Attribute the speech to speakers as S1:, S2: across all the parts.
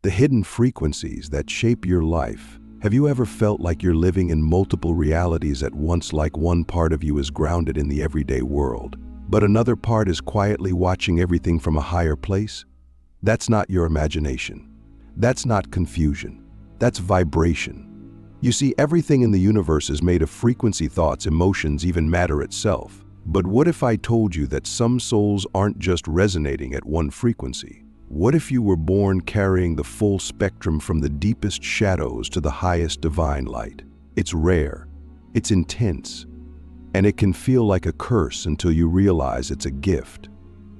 S1: the hidden frequencies that shape your life. Have you ever felt like you're living in multiple realities at once, like one part of you is grounded in the everyday world, but another part is quietly watching everything from a higher place? That's not your imagination. That's not confusion. That's vibration. You see, everything in the universe is made of frequency, thoughts, emotions, even matter itself. But what if I told you that some souls aren't just resonating at one frequency? What if you were born carrying the full spectrum from the deepest shadows to the highest divine light? It's rare, it's intense, and it can feel like a curse until you realize it's a gift.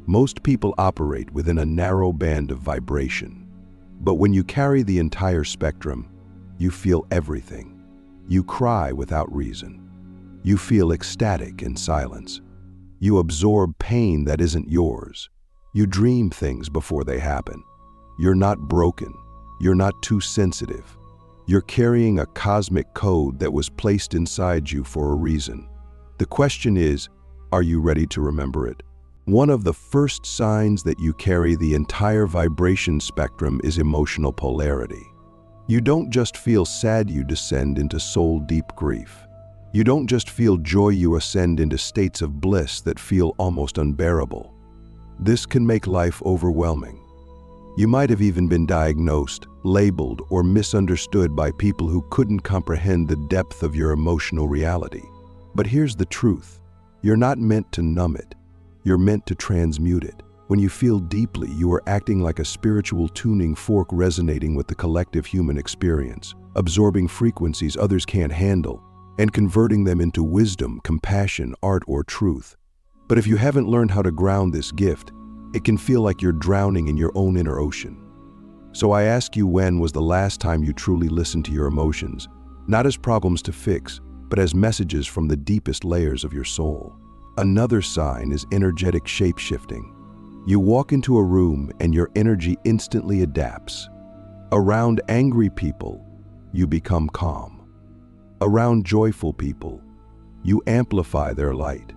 S1: Most people operate within a narrow band of vibration. But when you carry the entire spectrum, you feel everything. You cry without reason. You feel ecstatic in silence. You absorb pain that isn't yours. You dream things before they happen. You're not broken. You're not too sensitive. You're carrying a cosmic code that was placed inside you for a reason. The question is, are you ready to remember it? One of the first signs that you carry the entire vibration spectrum is emotional polarity. You don't just feel sad, you descend into soul-deep grief. You don't just feel joy, you ascend into states of bliss that feel almost unbearable. This can make life overwhelming. You might have even been diagnosed, labeled, or misunderstood by people who couldn't comprehend the depth of your emotional reality. But here's the truth. You're not meant to numb it. You're meant to transmute it. When you feel deeply, you are acting like a spiritual tuning fork resonating with the collective human experience, absorbing frequencies others can't handle, and converting them into wisdom, compassion, art, or truth. But if you haven't learned how to ground this gift, it can feel like you're drowning in your own inner ocean. So I ask you, when was the last time you truly listened to your emotions, not as problems to fix, but as messages from the deepest layers of your soul? Another sign is energetic shape-shifting. You walk into a room and your energy instantly adapts. Around angry people, you become calm. Around joyful people, you amplify their light.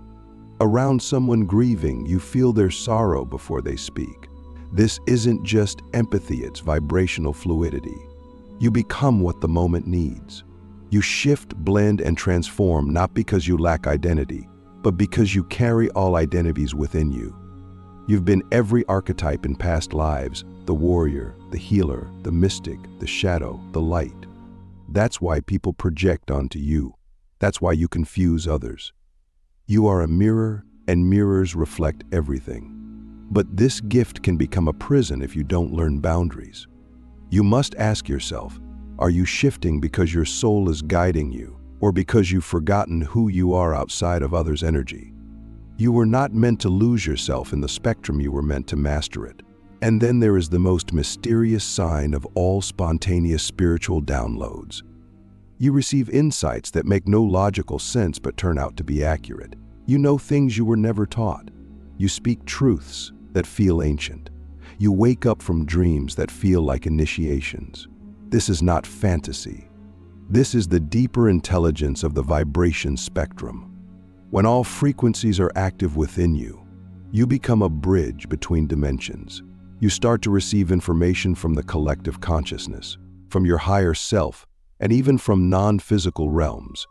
S1: Around someone grieving, you feel their sorrow before they speak. This isn't just empathy, it's vibrational fluidity. You become what the moment needs. You shift, blend, and transform, not because you lack identity, but because you carry all identities within you. You've been every archetype in past lives: the warrior, the healer, the mystic, the shadow, the light. That's why people project onto you. That's why you confuse others. You are a mirror, and mirrors reflect everything. But this gift can become a prison if you don't learn boundaries. You must ask yourself, are you shifting because your soul is guiding you, or because you've forgotten who you are outside of others' energy? You were not meant to lose yourself in the spectrum, you were meant to master it. And then there is the most mysterious sign of all spontaneous spiritual downloads. You receive insights that make no logical sense but turn out to be accurate. You know things you were never taught. You speak truths that feel ancient. You wake up from dreams that feel like initiations. This is not fantasy. This is the deeper intelligence of the vibration spectrum. When all frequencies are active within you, you become a bridge between dimensions. You start to receive information from the collective consciousness, from your higher self, and even from non-physical realms.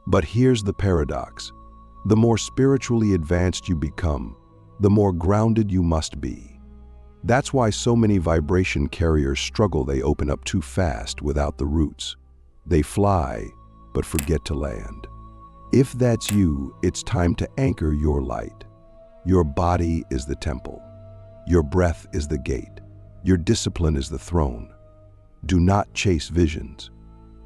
S1: But here's the paradox. The more spiritually advanced you become, the more grounded you must be. That's why so many vibration carriers struggle. They open up too fast without the roots. They fly, but forget to land. If that's you, it's time to anchor your light. Your body is the temple. Your breath is the gate. Your discipline is the throne. Do not chase visions.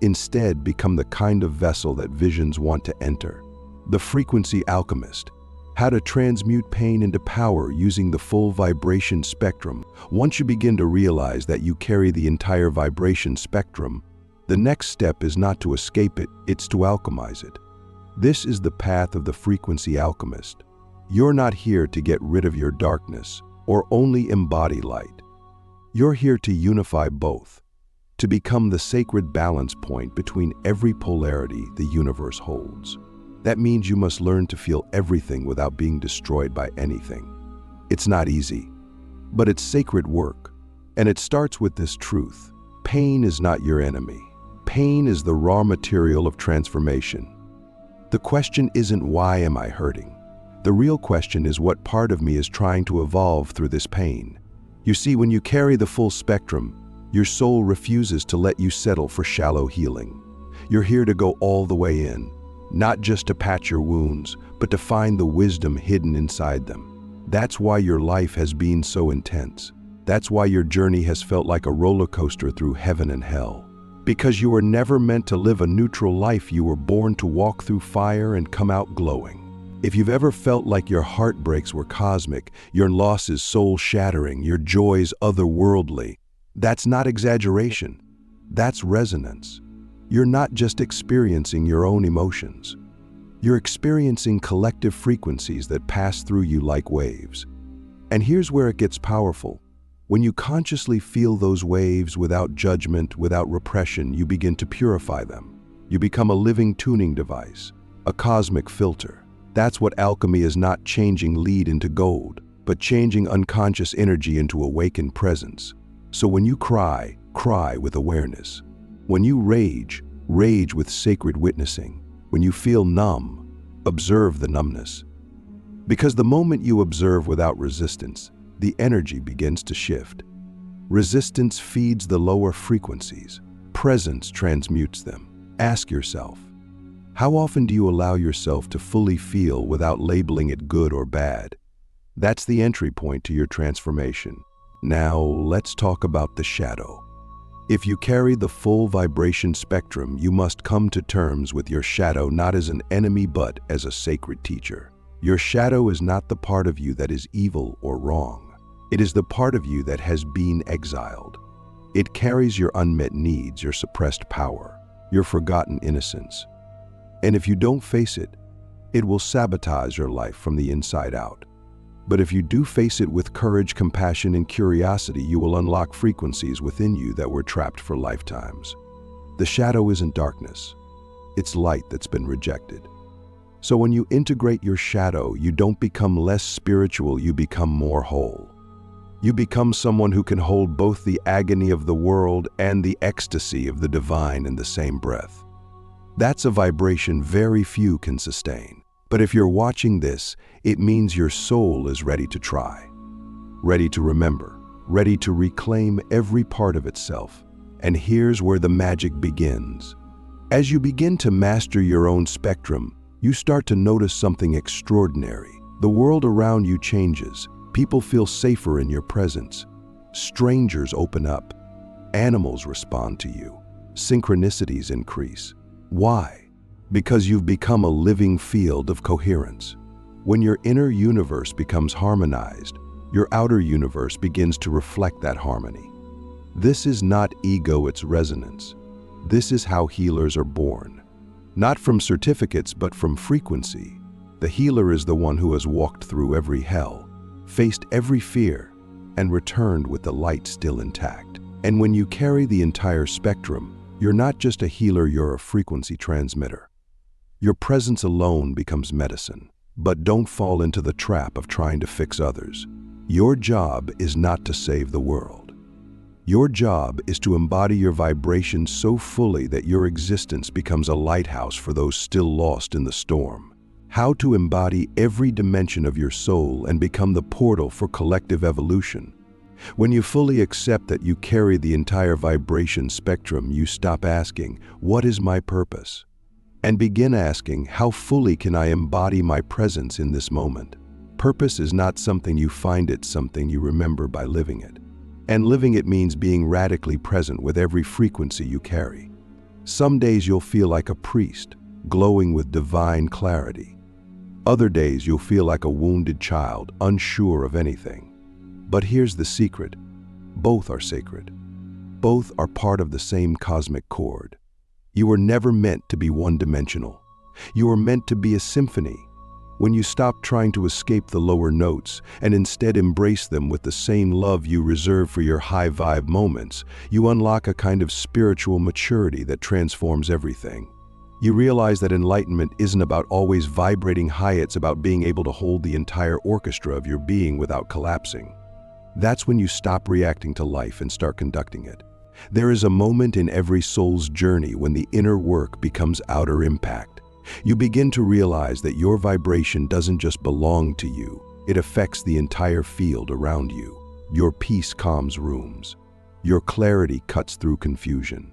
S1: Instead, become the kind of vessel that visions want to enter. The Frequency Alchemist. How to transmute pain into power using the full vibration spectrum. Once you begin to realize that you carry the entire vibration spectrum, the next step is not to escape it, it's to alchemize it. This is the path of the Frequency Alchemist. You're not here to get rid of your darkness or only embody light. You're here to unify both, to become the sacred balance point between every polarity the universe holds. That means you must learn to feel everything without being destroyed by anything. It's not easy, but it's sacred work. And it starts with this truth. Pain is not your enemy. Pain is the raw material of transformation. The question isn't why am I hurting? The real question is what part of me is trying to evolve through this pain. You see, when you carry the full spectrum, your soul refuses to let you settle for shallow healing. You're here to go all the way in, not just to patch your wounds, but to find the wisdom hidden inside them. That's why your life has been so intense. That's why your journey has felt like a roller coaster through heaven and hell. Because you were never meant to live a neutral life, you were born to walk through fire and come out glowing. If you've ever felt like your heartbreaks were cosmic, your losses soul-shattering, your joys otherworldly, that's not exaggeration. That's resonance. You're not just experiencing your own emotions. You're experiencing collective frequencies that pass through you like waves. And here's where it gets powerful. When you consciously feel those waves without judgment, without repression, you begin to purify them. You become a living tuning device, a cosmic filter. That's what alchemy is, not changing lead into gold, but changing unconscious energy into awakened presence. So when you cry, cry with awareness. When you rage, rage with sacred witnessing. When you feel numb, observe the numbness. Because the moment you observe without resistance, the energy begins to shift. Resistance feeds the lower frequencies. Presence transmutes them. Ask yourself, how often do you allow yourself to fully feel without labeling it good or bad? That's the entry point to your transformation. Now, let's talk about the shadow. If you carry the full vibration spectrum, you must come to terms with your shadow not as an enemy but as a sacred teacher. Your shadow is not the part of you that is evil or wrong. It is the part of you that has been exiled. It carries your unmet needs, your suppressed power, your forgotten innocence. And if you don't face it, it will sabotage your life from the inside out. But if you do face it with courage, compassion, and curiosity, you will unlock frequencies within you that were trapped for lifetimes. The shadow isn't darkness. It's light that's been rejected. So when you integrate your shadow, you don't become less spiritual, you become more whole. You become someone who can hold both the agony of the world and the ecstasy of the divine in the same breath. That's a vibration very few can sustain. But if you're watching this, it means your soul is ready to try, ready to remember, ready to reclaim every part of itself. And here's where the magic begins. As you begin to master your own spectrum, you start to notice something extraordinary. The world around you changes. People feel safer in your presence. Strangers open up. Animals respond to you. Synchronicities increase. Why? Because you've become a living field of coherence. When your inner universe becomes harmonized, your outer universe begins to reflect that harmony. This is not ego, it's resonance. This is how healers are born. Not from certificates, but from frequency. The healer is the one who has walked through every hell, faced every fear, and returned with the light still intact. And when you carry the entire spectrum, you're not just a healer, you're a frequency transmitter. Your presence alone becomes medicine. But don't fall into the trap of trying to fix others. Your job is not to save the world. Your job is to embody your vibration so fully that your existence becomes a lighthouse for those still lost in the storm. How to embody every dimension of your soul and become the portal for collective evolution. When you fully accept that you carry the entire vibration spectrum, you stop asking, "What is my purpose?" and begin asking, "How fully can I embody my presence in this moment?" Purpose is not something you find, it's something you remember by living it. And living it means being radically present with every frequency you carry. Some days you'll feel like a priest, glowing with divine clarity. Other days you'll feel like a wounded child, unsure of anything. But here's the secret. Both are sacred. Both are part of the same cosmic chord. You were never meant to be one-dimensional. You were meant to be a symphony. When you stop trying to escape the lower notes and instead embrace them with the same love you reserve for your high-vibe moments, you unlock a kind of spiritual maturity that transforms everything. You realize that enlightenment isn't about always vibrating high, it's about being able to hold the entire orchestra of your being without collapsing. That's when you stop reacting to life and start conducting it. There is a moment in every soul's journey when the inner work becomes outer impact. You begin to realize that your vibration doesn't just belong to you, it affects the entire field around you. Your peace calms rooms. Your clarity cuts through confusion.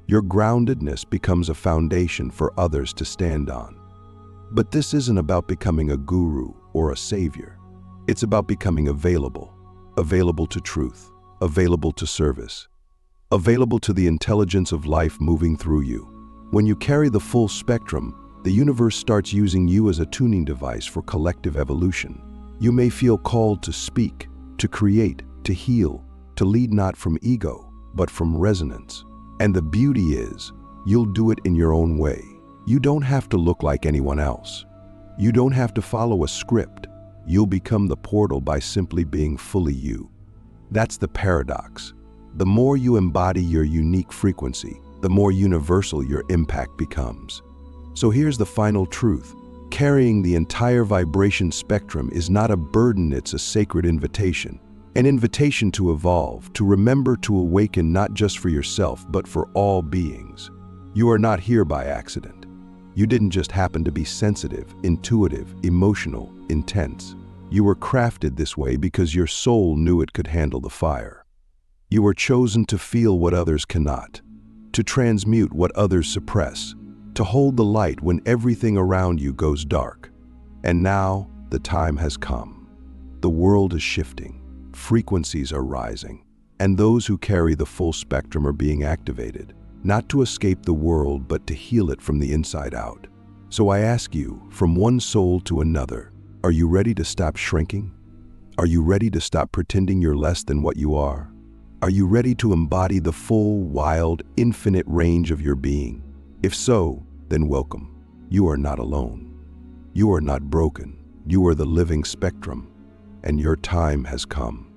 S1: Your groundedness becomes a foundation for others to stand on. But this isn't about becoming a guru or a savior. It's about becoming available to truth, available to service, available to the intelligence of life moving through you. When you carry the full spectrum, the universe starts using you as a tuning device for collective evolution. You may feel called to speak, to create, to heal, to lead not from ego, but from resonance. And the beauty is, you'll do it in your own way. You don't have to look like anyone else. You don't have to follow a script. You'll become the portal by simply being fully you. That's the paradox. The more you embody your unique frequency, the more universal your impact becomes. So here's the final truth. Carrying the entire vibration spectrum is not a burden, it's a sacred invitation. An invitation to evolve, to remember to awaken not just for yourself, but for all beings. You are not here by accident. You didn't just happen to be sensitive, intuitive, emotional, intense. You were crafted this way because your soul knew it could handle the fire. You were chosen to feel what others cannot, to transmute what others suppress, to hold the light when everything around you goes dark. And now, the time has come. The world is shifting. Frequencies are rising, and those who carry the full spectrum are being activated, not to escape the world, but to heal it from the inside out. So I ask you, from one soul to another, are you ready to stop shrinking? Are you ready to stop pretending you're less than what you are? Are you ready to embody the full, wild, infinite range of your being? If so, then welcome. You are not alone. You are not broken. You are the living spectrum, and your time has come.